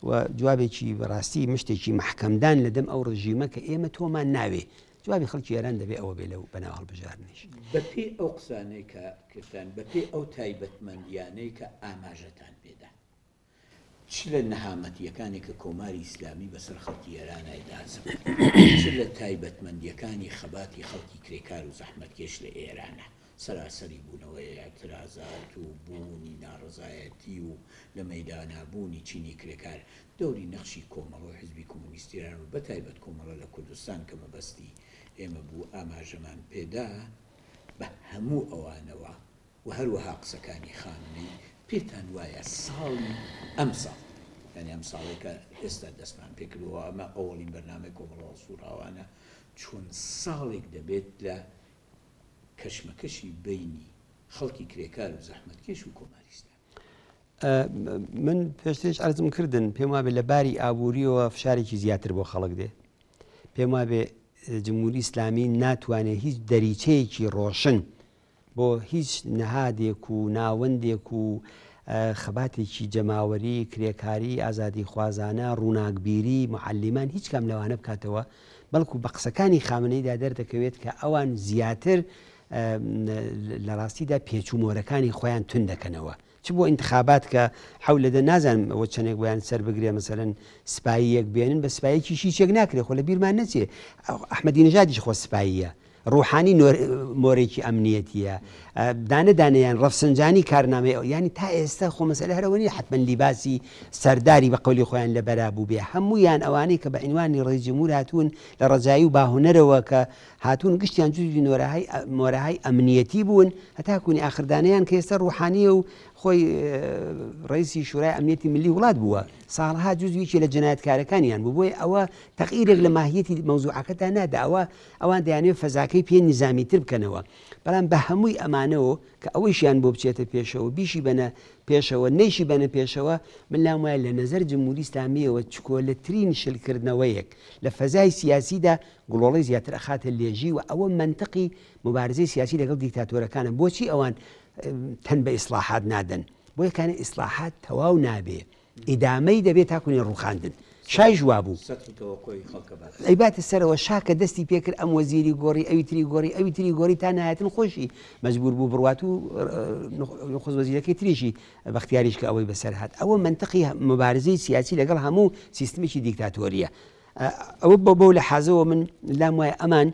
و جوابێکی بەڕاستی مشتێکی محکەمدان لە دەم ئەو ڕژیمە کە ئێمە تۆمان ناوێ جوابی خەڵکی ئێران دەبێت ئەوە بێ لەو بەناو هەڵبژارنیش بەپێ ئەو قسانەی کە کردان بەپێ ئەو تایبەتمەندیانەی کە ئاماژەتان پێدا چ لە نەهامەتیەکانی کە کۆماری ئیسلامی بەسەر خەڵکی ئێرانایدا چ لە تایبەتمەندیەکانی خەباتی خەڵکی کرێکار و زەحمەتکێش لە ئێرانە سەراسەری بوونەوەی اعتراضات و بوونی ناڕزایەتی و لە مەیدانابوونی چینی کرێکار دەوری نەخشی کۆمەڵە حیزبی کۆمۆنیستی ئێران و بەتایبەت کۆمەڵە لە کوردستان کە مەبەستی ئێمە بوو ئاماژەمان پێدا بە هەموو ئەوانەوە و هەروەها قسەکانی خامنەی پێتان وایە ساڵی ئەم ساڵ یعنی ئەم ساڵێکە ئێستا دەستمان پێکردەوە ئەمە ئەوڵین بەرنامەی کۆمەڵە سوورهاوانە چۆن ساڵێک دەبێت لە کەشمەکەشی بینی خەڵکی کرێکار و زەحمەتکێش و کۆماریستان من پێشترش عەرزم کردن پێم وابێ لە باری ئابووریەوە فشارێکی زیاتر بۆ خەڵک دێ پێم وابێ جمهوری ئیسلامی ناتوانێت هیچ دەریچەیەکی ڕۆشن بۆ هیچ نەهادێک و ناوەندێک و خەباتێکی جەماوەری کرێکاری ئازادی خوازانە ڕووناکبیری معەلیمان هیچ کام لەوانە بکاتەوە بەڵکو بە قسەکانی خامنەیدا دەردەکەوێت کە ئەوان زیاتر لە ڕاستیدا پێچوومۆرەکانی خۆیان تون دەکەنەوە چ بۆ ئینتخابات کە حولەدە نازانم ئەوە چەندێک بۆیان سەر بگرێ مەسەرەن سپاییەک بێنن بە سپایەکی شیچێک ناکرێت خۆ لە بیرمان نەچێ ئەحمەدی نەژادیش خۆ سپاییە ڕوحانی مۆرێکی ئەمنیەتیە دانە دانەیان ڕەفسنجانی کارنامەی ینی تا ئێستا خۆ مەسەلە هەرەوەنی حتمەن لیباسی سەرداری بە قەولی خۆیان لە بەرابوو بێ هەموویان ئەوانەی کە بە عنوانی ڕێی جمهور هاتوون لە ڕەجایی و باهونەرەوە کە هاتوون گشتیان جوزی مۆرەهای ئەمنیەتی بوون هەتاکوونی ئاخردانەیان کە ئێستا ڕوحانیە و خۆی ڕئیسی شورای ئەمنیەتی ملی وڵات بووە ساڵها جوزویکی لە جنایەتکارەکانیان بوو بۆی ئەوە تەغییرێک لە ماهیەتی مەوزوعەکەدا نادا ئەوان دەیانێت فەزاکەی پێ نیزامیتر بکەنەوە بەڵام بە هەمووی ئەمانەوە کە ئەوەیشیان بۆ بچێتە پێشەوە بیشی بەنە پێشەوە نەیشی بەنە پێشەوە من لام وایە لە نەزەر جمهوری ئیسلامیەوە چکۆلەترین شلکردنەوەیەک لە فەزای سیاسیدا گوڵۆڵی زیاتر ئەخاتە لێژی و ئەوە منطقی مبارزەی سیاسی لەگەڵ دیکتاتۆرەکانە بۆچی ئەوان تەن بە ئیسلاحات نادەن بۆ یەکانە ئیسلاحات تەواو نابێ ئیدامەی دەبێت تاکوونی ڕووخاندن شای ژوا بوو ئەیباتە سەرەوە شاکە دەستی پێکرد ئەم وەزیری گۆڕی ئەوی تری گۆڕی ئەوی تری گۆڕی تا نهایەتن خۆشی مەجبور بوو بڕوات و نخست وەزیرەکەی تریشی بەختیاریش کە ئەوەی بەسەر هات ئەوە منطقی مبارزەی سیاسی لەگەڵ هەموو سیستمێکی دیکتاتۆریە ئەوە بۆ لە حازەوە من لام وایە ئەمان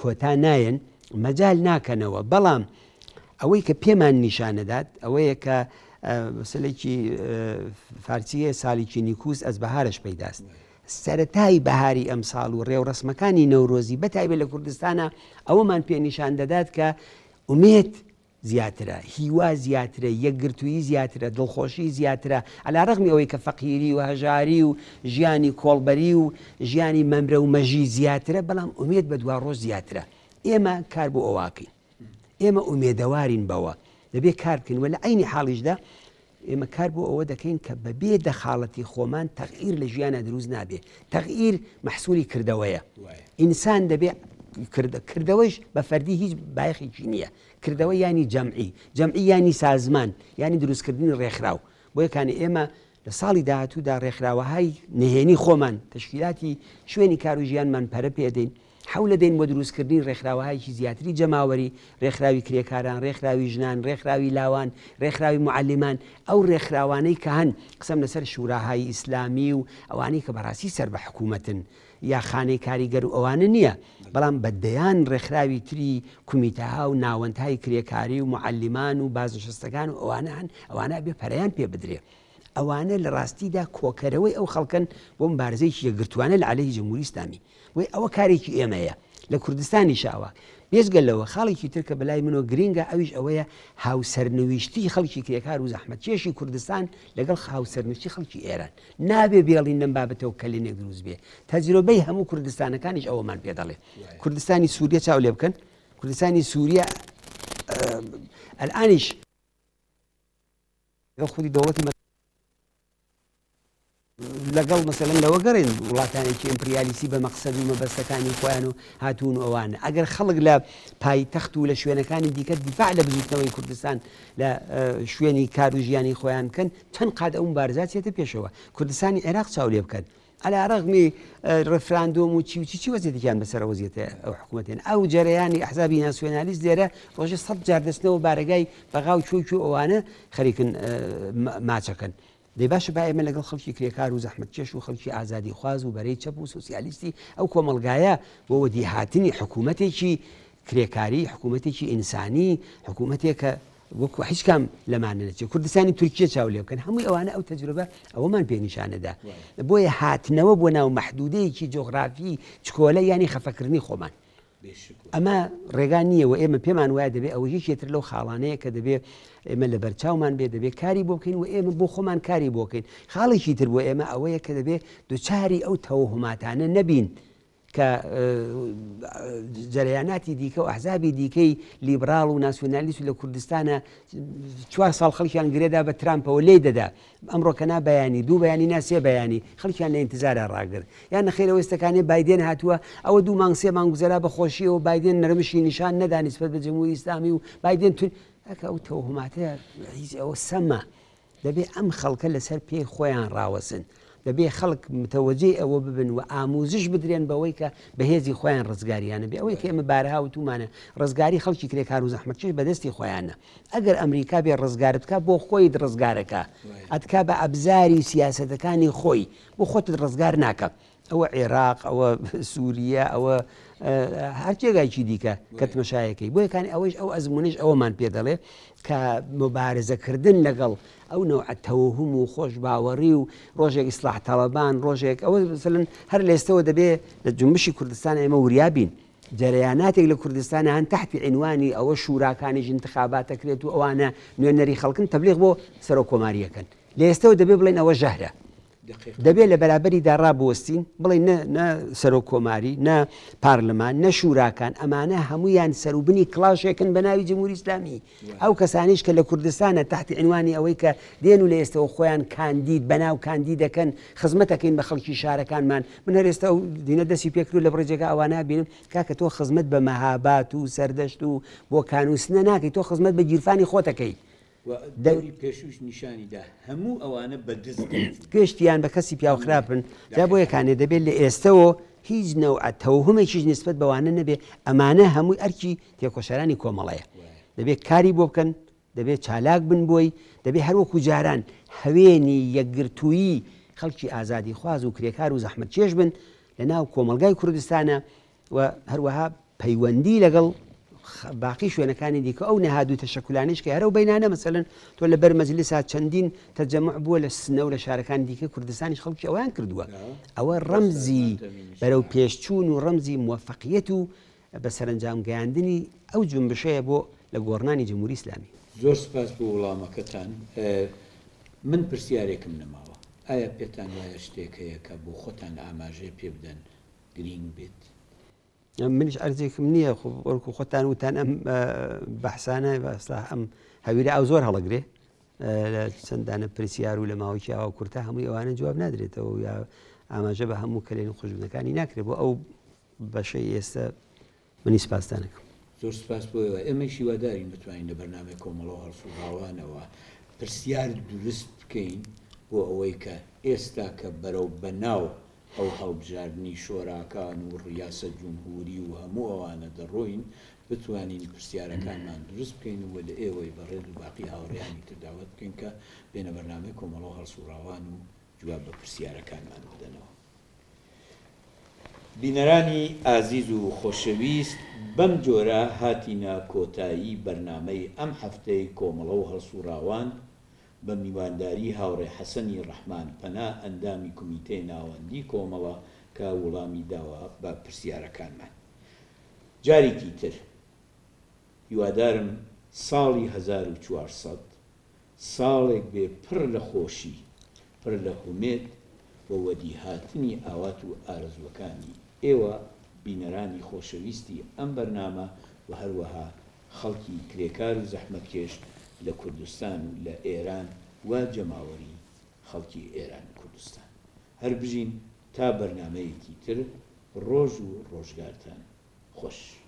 کۆتا نایەن مەجال ناکەنەوە بەڵام ئەوەی کە پێمان نیشانەدات ئەوەیە کە مەسەلێکی فارسیە ساڵێکی نیکوس ئەس بەهارش پەیداست سەرەتای بەهاری ئەم ساڵ و ڕێوڕسمەکانی نەورۆزی بەتایبێت لە کوردستانە ئەوەمان پێ نیشان دەدات کە ئومێد زیاترە هیوا زیاترە یەکگرتووی زیاترە دڵخۆشی زیاترە عەلاڕەغمی ئەوەی کە فەقیری و هەژاری و ژیانی کۆڵبەری و ژیانی مەمرە و مەژی زیاترە بەڵام ئومێد بە دوا ڕۆژ زیاترە ئێمە کار بۆ ئەواکەین ئێمە ئومێدەوارین بەوە دەبێت کار بکەین وە لە عینی حاڵیشدا ئێمە کار بۆ ئەوە دەکەین کە بەبێ دەخاڵەتی خۆمان تەغییر لە ژیانە دروست نابێ تەغییر مەحسوولی کردەوەیە ئینسان دەبێت کردەوەش بە فەردی هیچ بایەخێکی نییە کردەوە ینی جەمعی ینی سازمان ینی دروستکردنی ڕێکخراو بۆ یەکانی ئێمە لە ساڵی داهاتوودا ڕێکخراوەهای نهێنی خۆمان تەشکیلاتی شوێنی کار و ژیانمان پەرە پێدەین حەولە دەین بۆ دروستکردنی ڕێکخراوەهایکی زیاتری جەماوەری ڕێکخراوی کرێکاران ڕێکخراوی ژنان ڕێکخراوی لاوان ڕێکخراوی معەلیمان ئەو ڕێکخراوانەی کە هەن قسەم لەسەر شوراهای ئیسلامی و ئەوانەی کە بەڕاستی سەر بە حکوومەتن یا خانەی کاریگەر و ئەوانە نییە بەڵام بەدەیان ڕێکخراوی تری کومیتەها و ناوەندهای کرێکاری و معەلیمان و بازنشستەکان و ئەوانە هەن ئەوانە بێ پەرەیان پێ بدرێ ئەوانە لە ڕاستیدا کۆکەرەوەی ئەو خەڵکن بۆ مبارزەیەکی یەکگرتوانە لە عەلەیهی جمهوری ئیسلامی وی ئەوە کارێکی ئێمەیە لە کوردستانی شاوە بێزگەلەوە خاڵێکی ترکە بەلای منەوە گرینگە ئەویش ئەوەیە هاوسەرنوویشتی خەڵکی کرێکار و زەحمەت کێشی کوردستان لەگەڵ هاوسەرنوویشتی خەڵکی ئێران نابێ بێڵین لەم بابەتەوە کەلێنێک دروست بێ تەجربەی هەموو کوردستانەکانیش ئەوەمان پێ دەڵێ کوردستانی سووریا چاو لێ بکەن کوردستانی سووریا ئەلئانیش خودی دەوڵەتی لەگەڵ مەسەلەن لەوە گەڕێن وڵاتانێکی ئیمپریالیسی بە مەقسەد و مەبەستەکانی خۆیان و هاتوون ئەوانە ئەگەر خەڵک لە پایتەخت و لە شوێنەکانی دیکە دیفاع لە بزوتنەوەی کوردستان لە شوێنی کار و ژیانی خۆیان بکەن چەند قات ئەو مبارزات چێتە پێشەوە کوردستانی عێراق چاو لێ بکەن على رغم رفراندوم وچی وەزیێتیان بەسەر وەزیێتە ئەو حکوومەتێن ئەو جەرەیانی ئەحزابی ناسیۆنالیست لێرە ڕۆژە 100 جار دەستنەوە بارەگای بەغاو چۆی ئەوانە خەریکن ماچەکەن دەی باشە با ئێمە لەگەڵ خەڵکی کرێکار و زەحمەتکێش و خەڵکی ئازادی خواز و بەرەی چەپ و سوسیالیستی ئەو کۆمەلگایە بۆ وەدیهاتنی حکوومەتێکی کرێکاری حکوومەتێکی ئینسانی حکوومەتێکە وەکو هیچ کام لەمانە نەچێت کوردستانی تورکیە چاو لێ بکەن هەمووی ئەوانە ئەو تەجروبە ئەوەمان پێنیشانەدا بۆیە هاتنەوە بۆ ناو مەحدودەیەکی جۆغرافی چکۆلە ینی خەفەکردنی خۆمان ئەمە ڕێگان نییەوە ئێمە پێمان وایە دەبێت ئەوە هیچێتر لەو خاڵانەیە کە دەبێت ئێمە لە بەرچاومان بێ دەبێت کاری بۆ بکەین و ئێمە بۆ خۆمان کاری بۆ بکەین خاڵێکی تر بۆ ئێمە ئەوەیە کە دەبێت دووچاری ئەو تەوهماتانە نەبین کە جەرەیاناتی دیکە و ئەحزابی دیکەی لیبراڵ و ناسیۆنالیست و لە کوردستانە 4 ساڵ خەڵکیان گرێدا بە ترامپەوە لێ دەدا ئەمڕۆکەنا بەیانی دوو بەیانی ناسێ بەیانی خەڵکیان لە ئینتزارە ڕاگرت یان نەخێرەوە ئێستەکانی بایدێن هاتووە ئەوە 2 مانگ 3 مانگ گوزەرا بە خۆشیەوە بایدێن نەرمشی نیشان نەدا نیسبەت بە جمهوری ئیسلامی و بایدێن ئەکە ئەو تەوهماتەیە ئەوە سەمە دەبێت ئەم خەڵکە لەسەر پێی خۆیان ڕاوەسن دەبێ خەڵک متەوەجێ ئەوە ببن و ئاموزش بدرێن بەوەی کە بەهێزی خۆیان ڕزگاریانە بێ ئەوەی کە ئێمە بارها وتومانە ڕزگاری خەڵکی کرێکار و زەحمەتکێش بەدەستی خۆیانە ئەگەر ئەمریکا بێ ڕزگارت بکە بۆ خۆی ڕزگارەکە ئەتکا بە ئەبزاری سیاسەتەکانی خۆی بۆ خۆت ڕزگار ناکە ئەوە عێراق ئەوە سووریا ئەوە هەر جێگایکی دیکە کە تمەشایەکەی بۆ یەکانی ئەوەش ئەو ئەزمونش ئەوەمان پێ دەڵێ کە مبارزەکردن لەگەڵ ئەو نەوعە تەوهم و خۆش باوەڕی و ڕۆژێک ئیسلاح تەڵەبان ڕۆژێک ئەوە مثلەن هەر لە ئێستەوە دەبێ لە جنبشی کوردستان ئێمە وریابین جەرەیاناتێک لە کوردستانە هەن تحتی عنوانی ئەوە شوراکانیش انتخابات دەکرێت و ئەوانە نوێنەری خەڵکن تەبلیغ بۆ سەرۆک کۆماریەکەن لە ئێستەوە دەبێ بڵێن ئەوە ژەهرە دەبێت لە بەرابەریدا ڕابوەستین بڵێ نە سەرۆک کۆماری نە پارلەمان نە شوراکان ئەمانە هەمویان سەروبنی کڵاشێکن بە ناوی جمهوری ئیسلامی ئەو کەسانیش کە لە کوردستانە تحتی عنوانی ئەوەی کە دێن و لە ئێستەوە خۆیان کاندید بەناو کاندید دەکەن خزمەتەکەین بە خەڵکی شارەکانمان من هەر ئێستا دینە دەستی پێکرد لە بڕێجێکە ئەوانە بینم کاکە تۆ خزمەت بە مەهابات و سەردەشت و بۆ کانووسنە ناکەی تۆ خزمەت بە گیرفانی خۆتەکەی دەوری پێشوش نیشانیدا هەموو ئەوانە بەدەست گەشتیان بە کەسی پیاوخراپن جا بۆ یەکانێ دەبێت لە ئێستەوە هیچ نەوعە تەوهمێکیش نسبەت بەوانە نەبێ ئەمانە هەمووی ئەرکی تێکۆشەرانی کۆمەڵەیە دەبێت کاری بۆ بکەن دەبێت چالاک بن بۆی دەبێت هەروەکو جاران هەوێنی یەکگرتوویی خەڵکی ئازادی خواز و کرێکار و زەحمەتکێش بن لە ناو کۆمەلگای کوردستانە و هەروەها پەیوەندی لەگەڵ باقی شوێنەکانی دیکە ئەو نەهادوو تەشەکلانیش کە هەرە و بەینانە مەسەلەن تۆ لە بەر مەجلیسا چەندین تەرجەمع بووە لە سنە و لە شارەکان دیکە کوردستانیش خەڵکی ئەویان کردووە ئەوە ڕەمزی بەرەو پێشچوون و ڕەمزی موفەقیەت و بە سەرنجام گەیاندنی ئەو جنبشەیە بۆ لە گۆڕنانی جمهوری ئیسلامی زۆر سپاس بۆ وەڵامەکەتان من پرسیارێکم نەماوە ئایا پێتان وایە شتێک هەیە کە بۆ خۆتان ئاماژەیە پێ بدەن گرنگ بێت منیش ئەرزێکم نییە وەرکو خۆتان وتان ئەم بەحسانە بەستا ئەم هەویرە ئەو زۆر هەڵەگرێ لە چەندانە پرسیار و لە ماوەکی ئاوا کورتە هەمووی ئەوانە جواب نادرێتەوە یا ئاماژە بە هەموو کلێن خوشبنەکانی ناکرێت بۆ ئەو بەشەی ئێستا منی سپاسدانەکەم زۆر سپاس بۆەوە ئێمە شیوادارین بتوانین لە بەرنامەی کۆمەڵەوە هەڵسوڵاوانەوە پرسیار دروست بکەین بۆ ئەوەی کە ئێستا کە بەرەو بەناو ئەو هەڵبژاردننی شۆراکان و ڕیاسە جمهوری و هەموو ئەوانە دەڕۆین بتوانین پرسیارەکانمان دروست بکەین و لە ئێوەی بەڕێز و باقی هاوڕێیانی تر داوت بکەین کە بێنە بەرنامەی کۆمەڵەوە هەڵسوڵاوان و جواب بە پرسیارەکانمان بدەنەوە. بینەرانی ئازیز و خۆشەویست بەم جۆرە هاتینە کۆتایی بەرنامەی ئەم هەفتەی کۆمەڵەوە هەڵسوڵاوان بە میوانداری هاوڕێ حەسەنی ڕەحمان پەنا ئەندامی کۆمیتەی ناوەندی کۆمەڵە کە وەڵامی داوە بە پرسیارەکانمان. جارێکی تر هیوادارم ساڵی 1400 ساڵێک بێ پڕ لە خۆشی پڕ لە هومێت بۆ وەدی هاتنی ئاوات و ئارەزوەکانی ئێوە بینەرانی خۆشەویستی ئەم بەرنامە و هەروەها خەڵکی کرێکار و زەحمەتکێش لە کوردستان و لە ئێران و جەماوەری خەڵکی ئێران و کوردستان هەر بژین تا بەرنامەیەکی تر ڕۆژ و ڕۆژگارتان خۆش.